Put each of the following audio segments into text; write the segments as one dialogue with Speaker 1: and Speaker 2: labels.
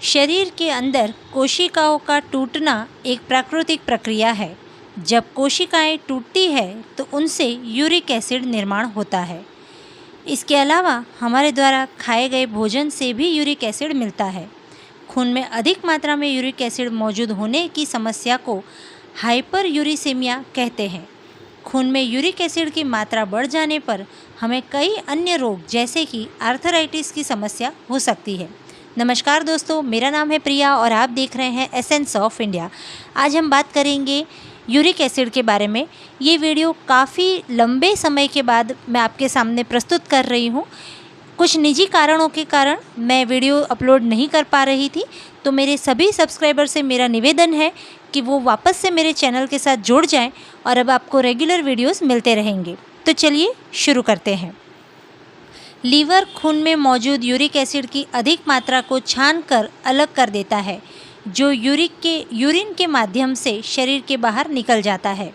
Speaker 1: शरीर के अंदर कोशिकाओं का टूटना एक प्राकृतिक प्रक्रिया है। जब कोशिकाएं टूटती है तो उनसे यूरिक एसिड निर्माण होता है। इसके अलावा हमारे द्वारा खाए गए भोजन से भी यूरिक एसिड मिलता है। खून में अधिक मात्रा में यूरिक एसिड मौजूद होने की समस्या को हाइपर यूरिसेमिया कहते हैं। खून में यूरिक एसिड की मात्रा बढ़ जाने पर हमें कई अन्य रोग जैसे कि आर्थराइटिस की समस्या हो सकती है। नमस्कार दोस्तों, मेरा नाम है प्रिया और आप देख रहे हैं एसेंस ऑफ इंडिया। आज हम बात करेंगे यूरिक एसिड के बारे में। ये वीडियो काफ़ी लंबे समय के बाद मैं आपके सामने प्रस्तुत कर रही हूँ। कुछ निजी कारणों के कारण मैं वीडियो अपलोड नहीं कर पा रही थी, तो मेरे सभी सब्सक्राइबर से मेरा निवेदन है कि वो वापस से मेरे चैनल के साथ जुड़ जाएं और अब आपको रेगुलर वीडियोस मिलते रहेंगे। तो चलिए शुरू करते हैं। लीवर खून में मौजूद यूरिक एसिड की अधिक मात्रा को छानकर अलग कर देता है, जो यूरिन के माध्यम से शरीर के बाहर निकल जाता है।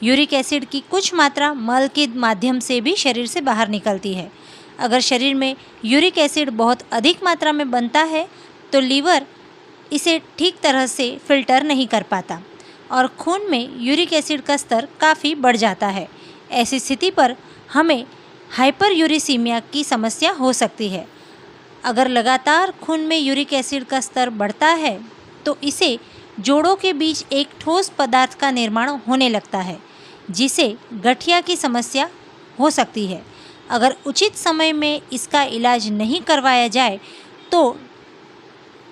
Speaker 1: यूरिक एसिड की कुछ मात्रा मल के माध्यम से भी शरीर से बाहर निकलती है। अगर शरीर में यूरिक एसिड बहुत अधिक मात्रा में बनता है तो लीवर इसे ठीक तरह से फिल्टर नहीं कर पाता और खून में यूरिक एसिड का स्तर काफ़ी बढ़ जाता है। ऐसी स्थिति पर हमें हाइपर यूरिसीमिया की समस्या हो सकती है। अगर लगातार खून में यूरिक एसिड का स्तर बढ़ता है तो इसे जोड़ों के बीच एक ठोस पदार्थ का निर्माण होने लगता है, जिसे गठिया की समस्या हो सकती है। अगर उचित समय में इसका इलाज नहीं करवाया जाए तो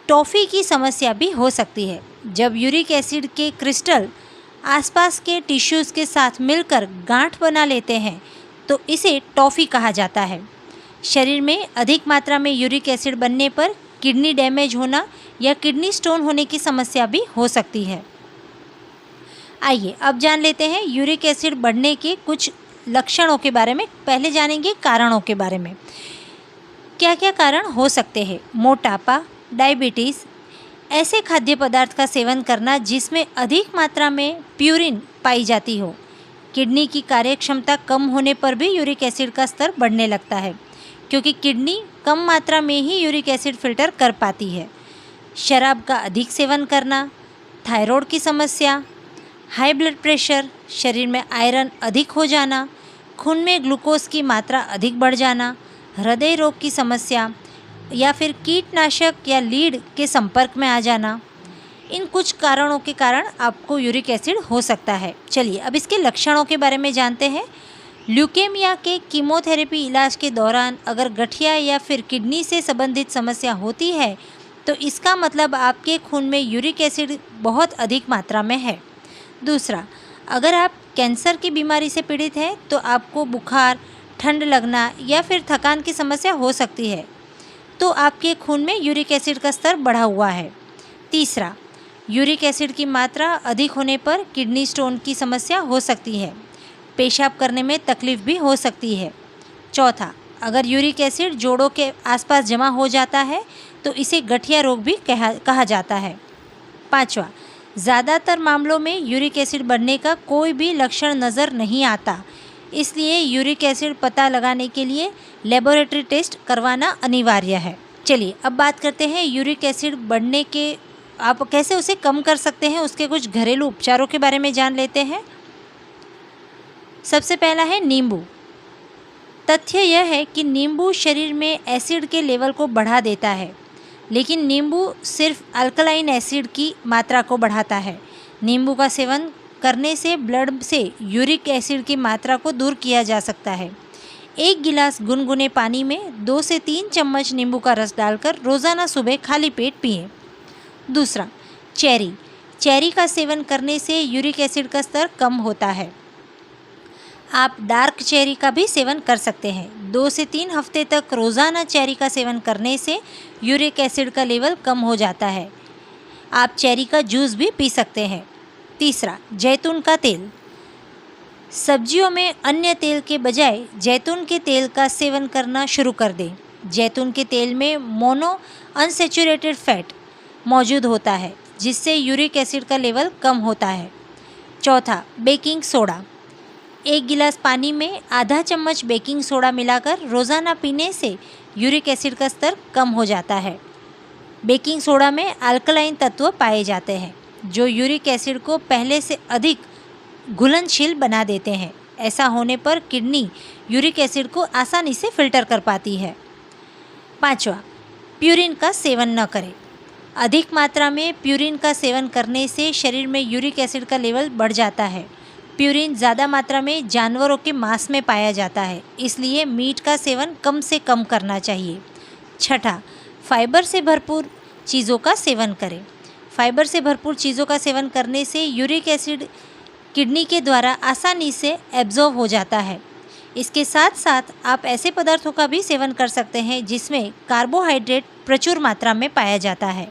Speaker 1: टॉफ़ी की समस्या भी हो सकती है। जब यूरिक एसिड के क्रिस्टल आसपास के टिश्यूज़ के साथ मिलकर गांठ बना लेते हैं तो इसे टॉफ़ी कहा जाता है। शरीर में अधिक मात्रा में यूरिक एसिड बनने पर किडनी डैमेज होना या किडनी स्टोन होने की समस्या भी हो सकती है। आइए अब जान लेते हैं यूरिक एसिड बढ़ने के कुछ लक्षणों के बारे में। पहले जानेंगे कारणों के बारे में। क्या क्या कारण हो सकते हैं? मोटापा, डायबिटीज़, ऐसे खाद्य पदार्थ का सेवन करना जिसमें अधिक मात्रा में प्यूरिन पाई जाती हो। किडनी की कार्यक्षमता कम होने पर भी यूरिक एसिड का स्तर बढ़ने लगता है, क्योंकि किडनी कम मात्रा में ही यूरिक एसिड फिल्टर कर पाती है। शराब का अधिक सेवन करना, थायराइड की समस्या, हाई ब्लड प्रेशर, शरीर में आयरन अधिक हो जाना, खून में ग्लूकोज की मात्रा अधिक बढ़ जाना, हृदय रोग की समस्या या फिर कीटनाशक या लीड के संपर्क में आ जाना, इन कुछ कारणों के कारण आपको यूरिक एसिड हो सकता है। चलिए अब इसके लक्षणों के बारे में जानते हैं। ल्यूकेमिया के कीमोथेरेपी इलाज के दौरान अगर गठिया या फिर किडनी से संबंधित समस्या होती है तो इसका मतलब आपके खून में यूरिक एसिड बहुत अधिक मात्रा में है। दूसरा, अगर आप कैंसर की बीमारी से पीड़ित हैं तो आपको बुखार, ठंड लगना या फिर थकान की समस्या हो सकती है, तो आपके खून में यूरिक एसिड का स्तर बढ़ा हुआ है। तीसरा, यूरिक एसिड की मात्रा अधिक होने पर किडनी स्टोन की समस्या हो सकती है। पेशाब करने में तकलीफ भी हो सकती है। चौथा, अगर यूरिक एसिड जोड़ों के आसपास जमा हो जाता है तो इसे गठिया रोग भी कहा जाता है। पाँचवा, ज़्यादातर मामलों में यूरिक एसिड बढ़ने का कोई भी लक्षण नज़र नहीं आता, इसलिए यूरिक एसिड पता लगाने के लिए लेबोरेटरी टेस्ट करवाना अनिवार्य है। चलिए अब बात करते हैं यूरिक एसिड बढ़ने के आप कैसे उसे कम कर सकते हैं, उसके कुछ घरेलू उपचारों के बारे में जान लेते हैं। सबसे पहला है नींबू। तथ्य यह है कि नींबू शरीर में एसिड के लेवल को बढ़ा देता है, लेकिन नींबू सिर्फ अल्कलाइन एसिड की मात्रा को बढ़ाता है। नींबू का सेवन करने से ब्लड से यूरिक एसिड की मात्रा को दूर किया जा सकता है। एक गिलास गुनगुने पानी में 2 से 3 चम्मच नींबू का रस डालकर रोज़ाना सुबह खाली पेट पिएं। दूसरा, चेरी का सेवन करने से यूरिक एसिड का स्तर कम होता है। आप डार्क चेरी का भी सेवन कर सकते हैं। 2 से 3 हफ्ते तक रोज़ाना चेरी का सेवन करने से यूरिक एसिड का लेवल कम हो जाता है। आप चेरी का जूस भी पी सकते हैं। तीसरा, जैतून का तेल। सब्जियों में अन्य तेल के बजाय जैतून के तेल का सेवन करना शुरू कर दें। जैतून के तेल में मोनो अनसैचुरेटेड फैट मौजूद होता है, जिससे यूरिक एसिड का लेवल कम होता है। चौथा, बेकिंग सोडा। 1 गिलास पानी में आधा चम्मच बेकिंग सोडा मिलाकर रोज़ाना पीने से यूरिक एसिड का स्तर कम हो जाता है। बेकिंग सोडा में अल्कलाइन तत्व पाए जाते हैं जो यूरिक एसिड को पहले से अधिक घुलनशील बना देते हैं। ऐसा होने पर किडनी यूरिक एसिड को आसानी से फिल्टर कर पाती है। 5वां, प्यूरिन का सेवन न करें। अधिक मात्रा में प्यूरिन का सेवन करने से शरीर में यूरिक एसिड का लेवल बढ़ जाता है। प्यूरिन ज़्यादा मात्रा में जानवरों के मांस में पाया जाता है, इसलिए मीट का सेवन कम से कम करना चाहिए। 6, फाइबर से भरपूर चीज़ों का सेवन करें। फाइबर से भरपूर चीज़ों का सेवन करने से यूरिक एसिड किडनी के द्वारा आसानी से एब्जॉर्ब हो जाता है। इसके साथ साथ आप ऐसे पदार्थों का भी सेवन कर सकते हैं जिसमें कार्बोहाइड्रेट प्रचुर मात्रा में पाया जाता है।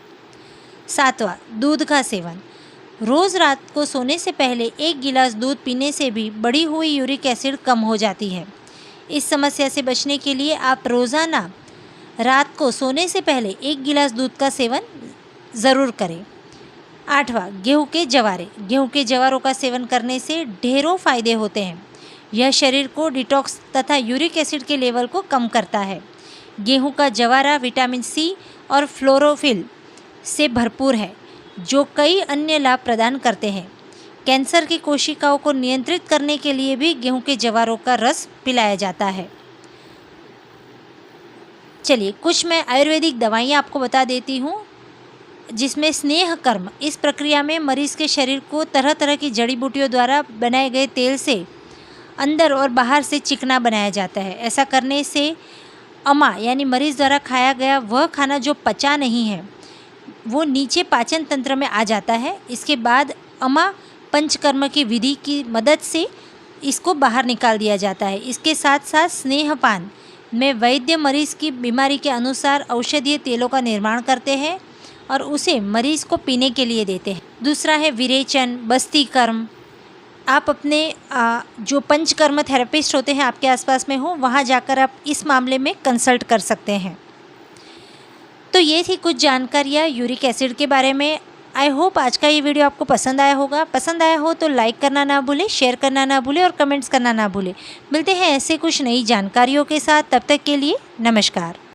Speaker 1: 7वां, दूध का सेवन। रोज़ रात को सोने से पहले 1 गिलास दूध पीने से भी बढ़ी हुई यूरिक एसिड कम हो जाती है। इस समस्या से बचने के लिए आप रोज़ाना रात को सोने से पहले 1 गिलास दूध का सेवन ज़रूर करें। 8वां, गेहूं के जवारे। गेहूं के जवारों का सेवन करने से ढेरों फ़ायदे होते हैं। यह शरीर को डिटॉक्स तथा यूरिक एसिड के लेवल को कम करता है। गेहूं का जवारा विटामिन सी और फ्लोरोफिल से भरपूर है जो कई अन्य लाभ प्रदान करते हैं। कैंसर की कोशिकाओं को नियंत्रित करने के लिए भी गेहूं के जवारों का रस पिलाया जाता है। चलिए कुछ मैं आयुर्वेदिक दवाइयाँ आपको बता देती हूँ जिसमें स्नेह कर्म। इस प्रक्रिया में मरीज़ के शरीर को तरह तरह की जड़ी बूटियों द्वारा बनाए गए तेल से अंदर और बाहर से चिकना बनाया जाता है। ऐसा करने से अमा यानी मरीज़ द्वारा खाया गया वह खाना जो पचा नहीं है वो नीचे पाचन तंत्र में आ जाता है। इसके बाद अमा पंचकर्म की विधि की मदद से इसको बाहर निकाल दिया जाता है। इसके साथ साथ स्नेहपान में वैद्य मरीज़ की बीमारी के अनुसार औषधीय तेलों का निर्माण करते हैं और उसे मरीज़ को पीने के लिए देते हैं। दूसरा है विरेचन, बस्ती कर्म। आप अपने जो पंचकर्म थेरेपिस्ट होते हैं आपके आसपास में हो वहाँ जाकर आप इस मामले में कंसल्ट कर सकते हैं। तो ये थी कुछ जानकारियाँ यूरिक एसिड के बारे में। आई होप आज का ये वीडियो आपको पसंद आया होगा। पसंद आया हो तो लाइक करना ना भूलें, शेयर करना ना भूलें और कमेंट्स करना ना भूलें। मिलते हैं ऐसे कुछ नई जानकारियों के साथ, तब तक के लिए नमस्कार।